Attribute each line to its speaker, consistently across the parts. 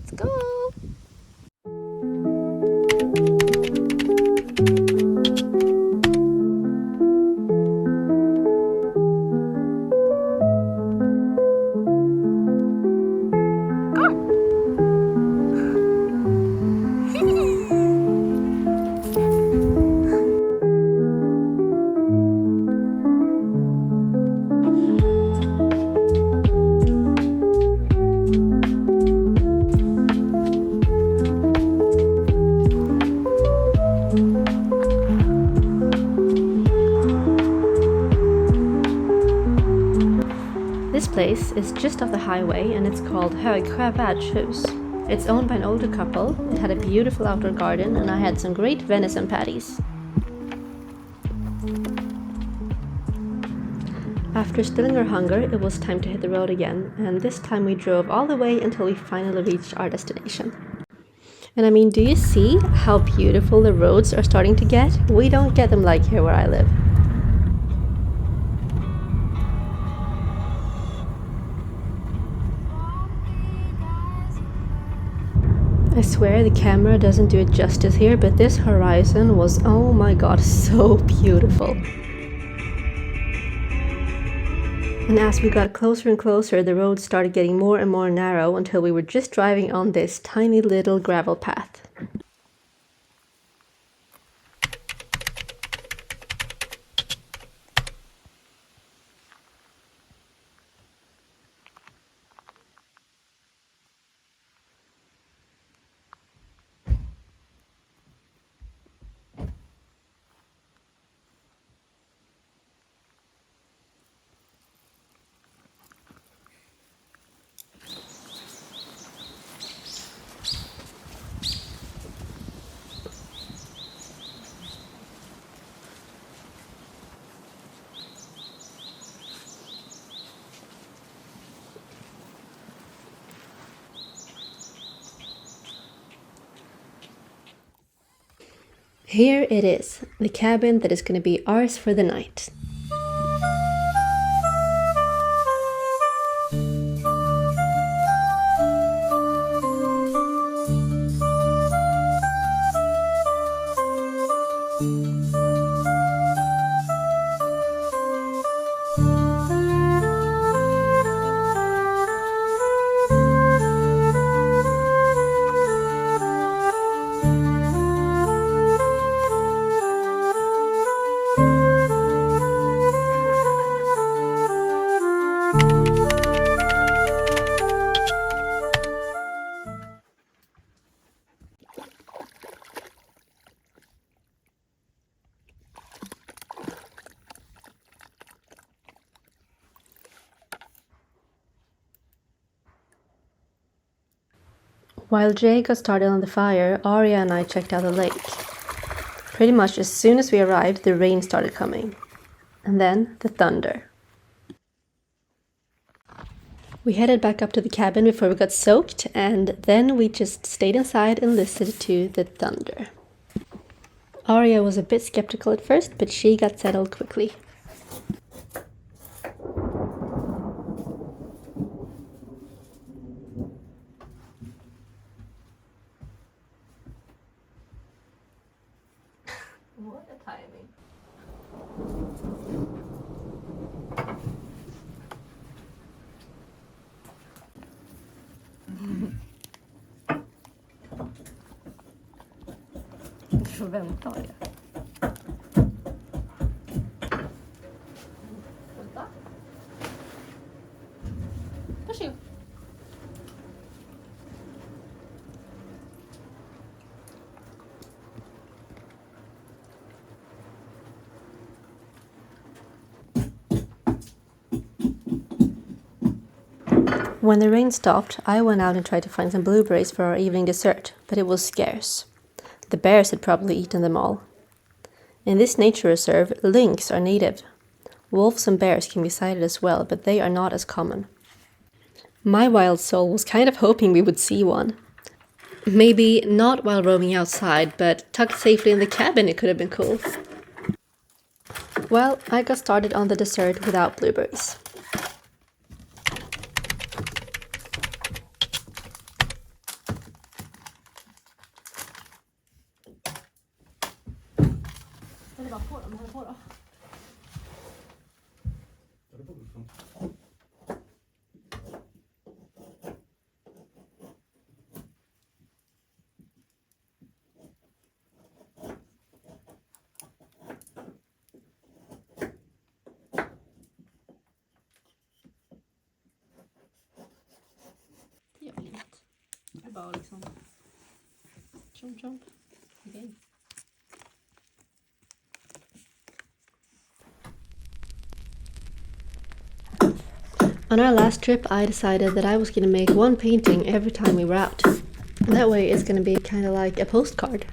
Speaker 1: Let's go! This place is just off the highway and it's called Högbergsfältet. It's owned by an older couple, it had a beautiful outdoor garden and I had some great venison patties. After stilling our hunger, it was time to hit the road again, and this time we drove all the way until we finally reached our destination. And I mean, do you see how beautiful the roads are starting to get? We don't get them like here where I live. I swear the camera doesn't do it justice here, but this horizon was, oh my god, so beautiful. And as we got closer and closer, the road started getting more and more narrow until we were just driving on this tiny little gravel path. Here it is, the cabin that is going to be ours for the night. While Jay got started on the fire, Arya and I checked out the lake. Pretty much as soon as we arrived, the rain started coming. And then the thunder. We headed back up to the cabin before we got soaked, and then we just stayed inside and listened to the thunder. Arya was a bit skeptical at first, but she got settled quickly. What a timing. Du får vänta, Arja. Vänta. Varsågod. When the rain stopped, I went out and tried to find some blueberries for our evening dessert, but it was scarce. The bears had probably eaten them all. In this nature reserve, lynx are native. Wolves and bears can be sighted as well, but they are not as common. My wild soul was kind of hoping we would see one. Maybe not while roaming outside, but tucked safely in the cabin it could have been cool. Well, I got started on the dessert without blueberries. Eller bara på dem, här på då. Det gör väl inget. Det är bara liksom... Tjomp, tjomp. Okej. On our last trip, I decided that I was going to make one painting every time we were out. That way it's going to be kind of like a postcard.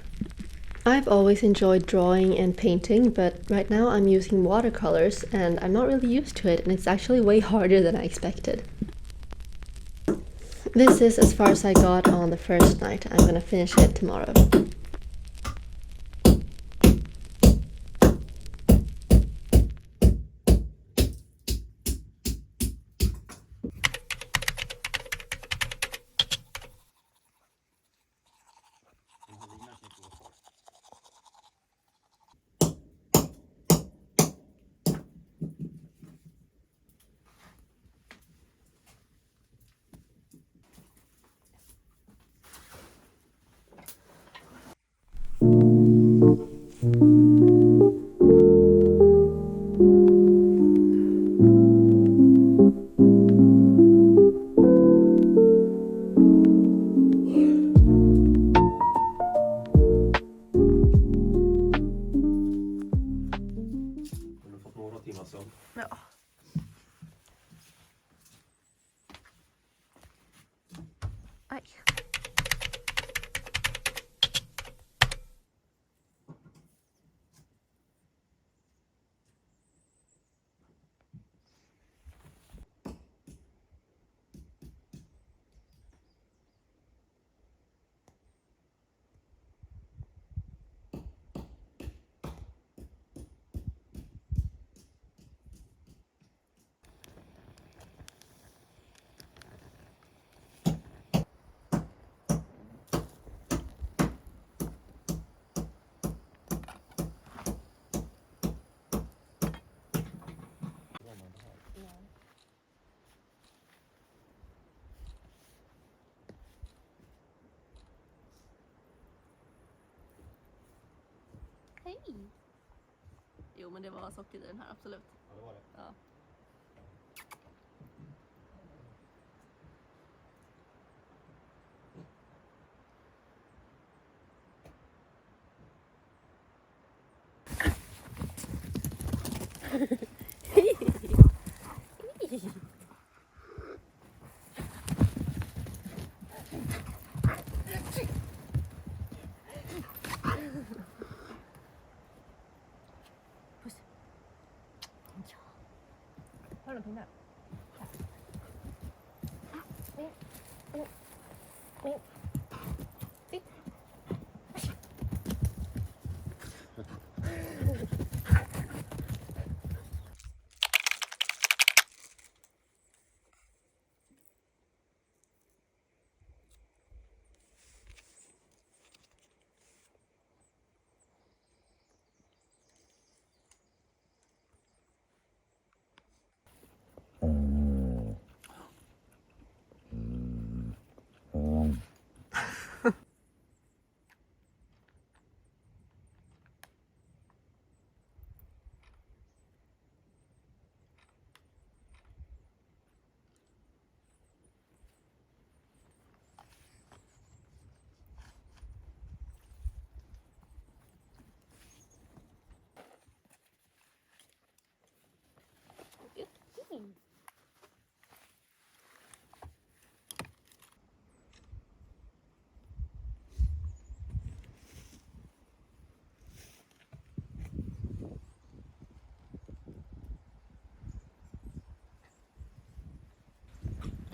Speaker 1: I've always enjoyed drawing and painting, but right now I'm using watercolors and I'm not really used to it, and it's actually way harder than I expected. This is as far as I got on the first night. I'm going to finish it tomorrow. Ja. Aj. Hej! Jo, men det var socker i den här, absolut.
Speaker 2: Ja, det var det.
Speaker 1: Ja. Puss. Ja. Har du någonting där? Sitt.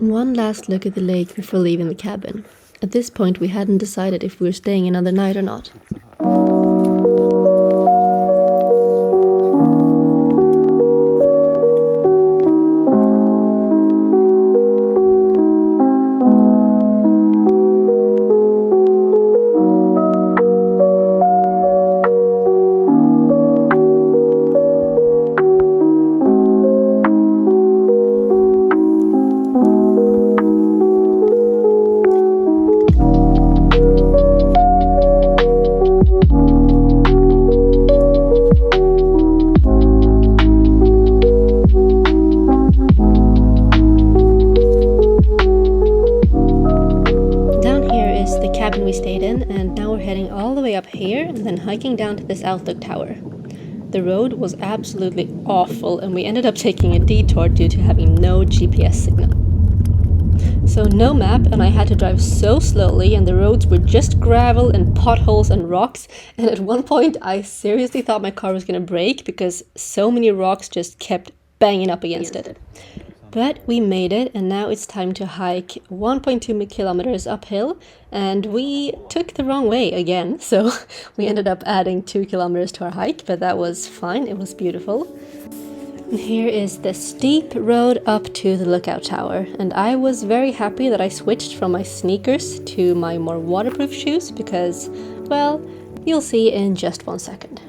Speaker 1: One last look at the lake before leaving the cabin. At this point we hadn't decided if we were staying another night or not. hiking down to this outlook tower. The road was absolutely awful, and we ended up taking a detour due to having no GPS signal. So no map, and I had to drive so slowly, and the roads were just gravel and potholes and rocks, and at one point I seriously thought my car was gonna break because so many rocks just kept banging up against it. But we made it, and now it's time to hike 1.2 kilometers uphill, and we took the wrong way again, so we ended up adding 2 kilometers to our hike, but that was fine, it was beautiful. And here is the steep road up to the lookout tower, and I was very happy that I switched from my sneakers to my more waterproof shoes because, well, you'll see in just 1 second.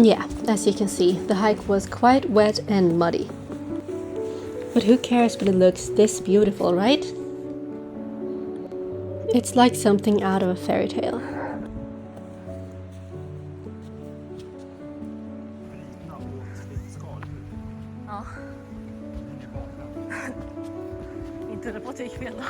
Speaker 1: Yeah, as you can see, the hike was quite wet and muddy. But who cares when it looks this beautiful, right? It's like something out of a fairy tale.
Speaker 2: Ja. Inte reporterkväll då.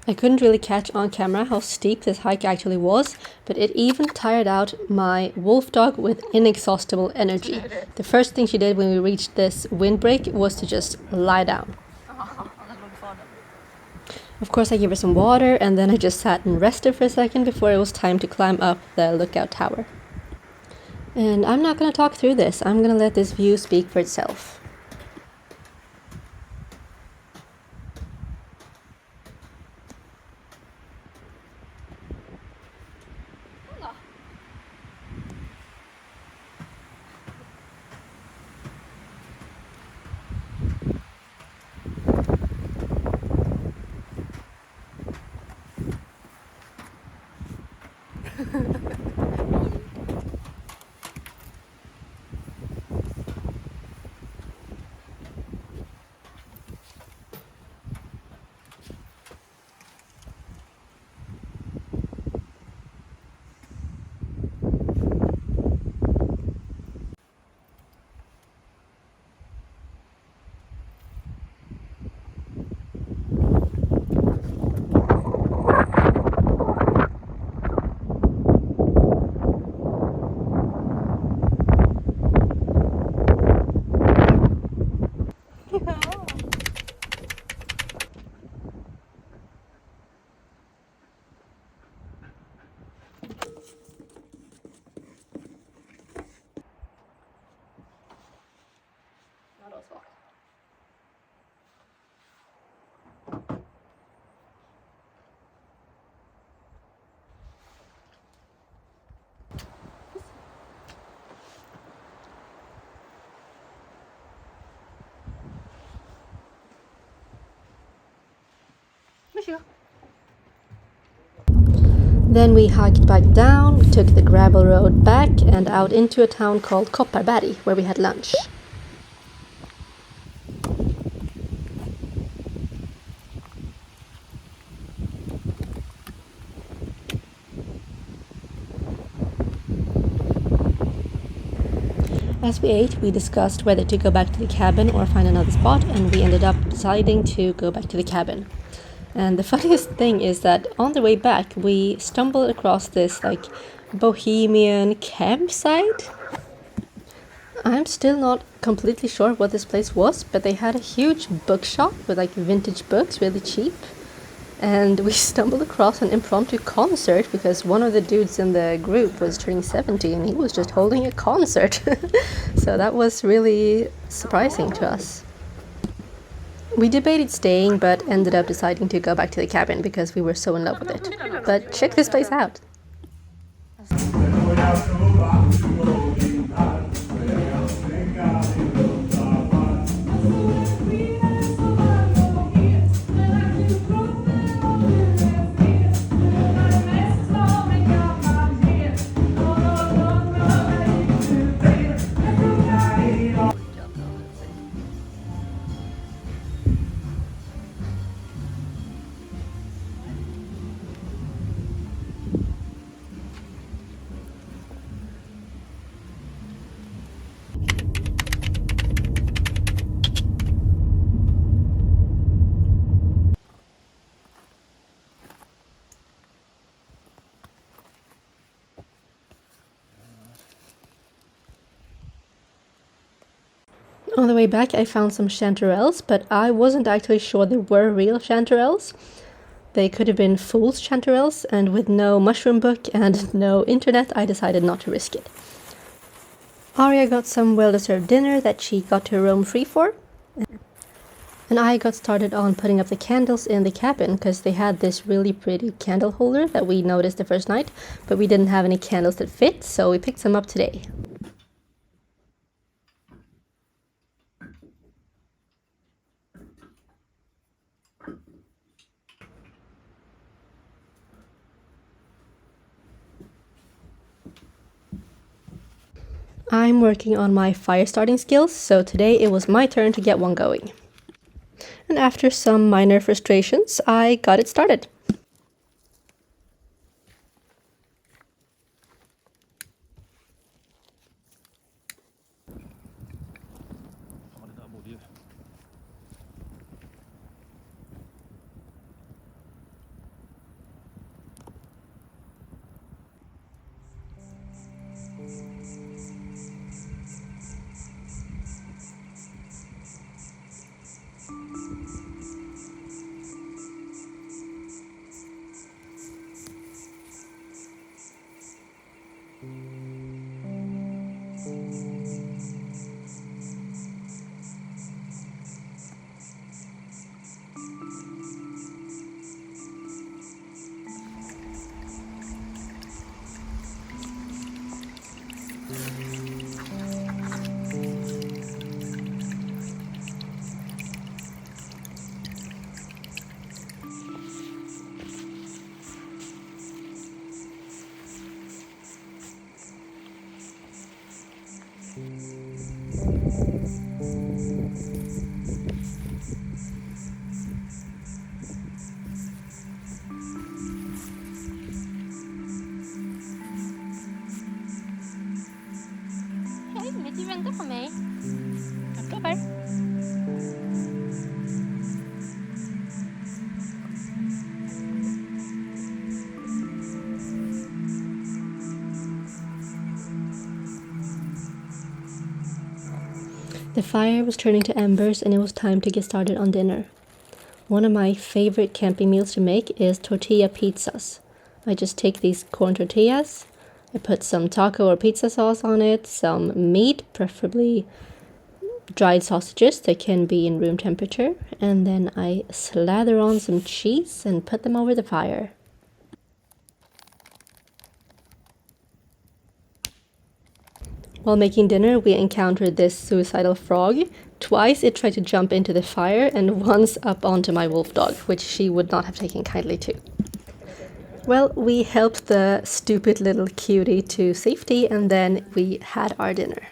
Speaker 1: I couldn't really catch on camera how steep this hike actually was, but it even tired out my wolf dog with inexhaustible energy. The first thing she did when we reached this windbreak was to just lie down. Of course I gave her some water, and then I just sat and rested for a second before it was time to climb up the lookout tower. And I'm not going to talk through this, I'm going to let this view speak for itself. Then we hiked back down, took the gravel road back and out into a town called Kopparberg, where we had lunch. As we ate, we discussed whether to go back to the cabin or find another spot, and we ended up deciding to go back to the cabin. And the funniest thing is that on the way back, we stumbled across this like bohemian campsite. I'm still not completely sure what this place was, but they had a huge bookshop with like vintage books, really cheap. And we stumbled across an impromptu concert because one of the dudes in the group was turning 70 and he was just holding a concert. So that was really surprising to us. We debated staying but ended up deciding to go back to the cabin because we were so in love with it. But check this place out. On the way back I found some chanterelles, but I wasn't actually sure they were real chanterelles. They could have been fool's chanterelles, and with no mushroom book and no internet, I decided not to risk it. Arya got some well-deserved dinner that she got to roam free for. And I got started on putting up the candles in the cabin, because they had this really pretty candle holder that we noticed the first night, but we didn't have any candles that fit, so we picked some up today. I'm working on my fire starting skills, so today it was my turn to get one going. And after some minor frustrations, I got it started.
Speaker 2: Hej, vill du vänta på mig? Jag kommer.
Speaker 1: The fire was turning to embers and it was time to get started on dinner. One of my favorite camping meals to make is tortilla pizzas. I just take these corn tortillas, I put some taco or pizza sauce on it, some meat, preferably dried sausages that can be in room temperature, and then I slather on some cheese and put them over the fire. While making dinner, we encountered this suicidal frog. Twice it tried to jump into the fire, and once up onto my wolf dog, which she would not have taken kindly to. Well, we helped the stupid little cutie to safety, and then we had our dinner.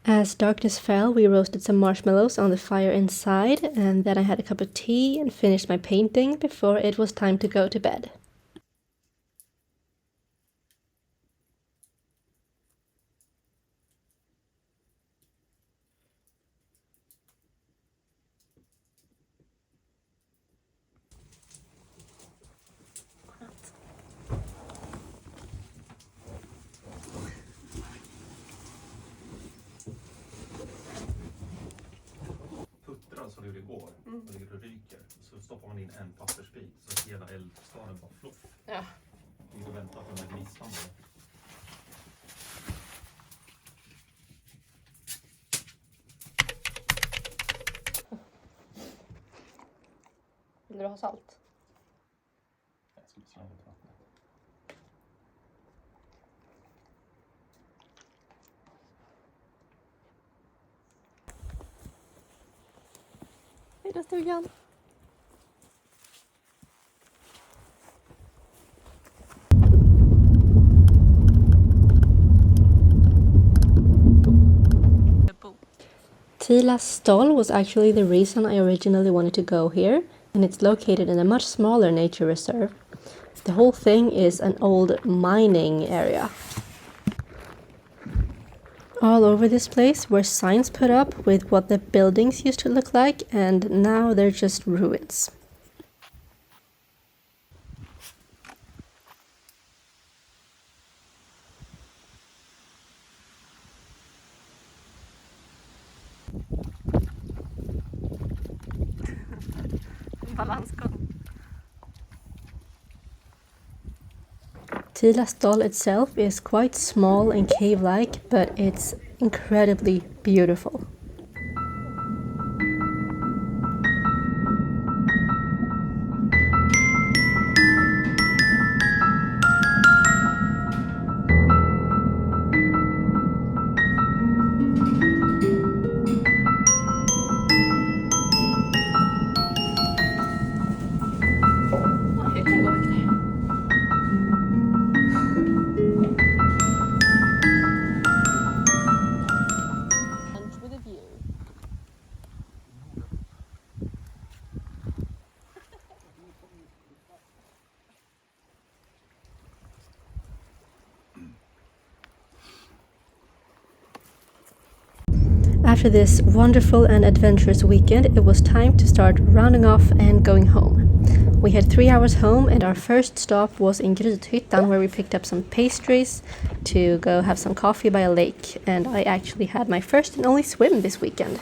Speaker 1: As darkness fell, we roasted some marshmallows on the fire inside, and then I had a cup of tea and finished my painting before it was time to go to bed.
Speaker 3: Som det gjorde igår, och ligger och ryker, så stoppar man in en pappersbit så hela eldstaden bara fluff.
Speaker 2: Ja.
Speaker 3: Vi får vänta på den här gnistan.
Speaker 2: Vill du ha salt?
Speaker 3: Jag ska slänga ut vattnet.
Speaker 1: Hej då stugan! Tilas Stoll was actually the reason I originally wanted to go here, and it's located in a much smaller nature reserve. The whole thing is an old mining area. All over this place were signs put up with what the buildings used to look like, and now they're just ruins. Tilas Stoll itself is quite small and cave-like, but it's incredibly beautiful. After this wonderful and adventurous weekend, it was time to start rounding off and going home. We had 3 hours home, and our first stop was in Grythyttan, where we picked up some pastries to go have some coffee by a lake, and I actually had my first and only swim this weekend.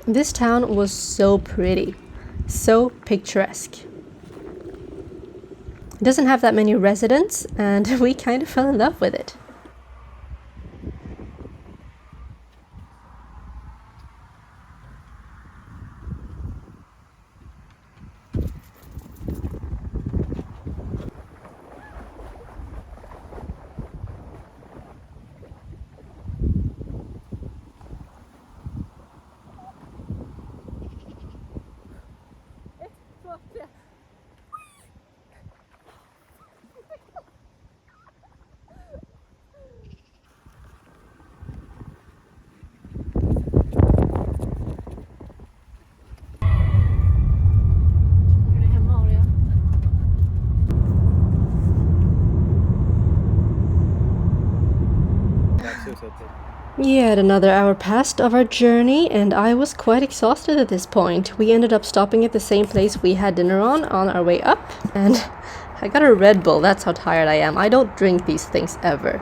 Speaker 1: This town was so pretty, so picturesque. It doesn't have that many residents, and we kind of fell in love with it. Yet another hour passed of our journey, and I was quite exhausted at this point. We ended up stopping at the same place we had dinner on our way up, and I got a Red Bull. That's how tired I am. I don't drink these things ever.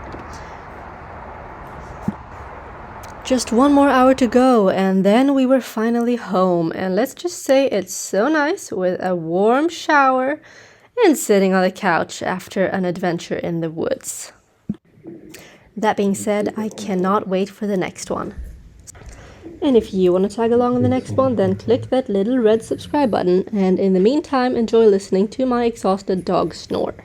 Speaker 1: Just one more hour to go, and then we were finally home. And let's just say it's so nice with a warm shower and sitting on the couch after an adventure in the woods. That being said, I cannot wait for the next one. And if you want to tag along on the next one, then click that little red subscribe button. And in the meantime, enjoy listening to my exhausted dog snore.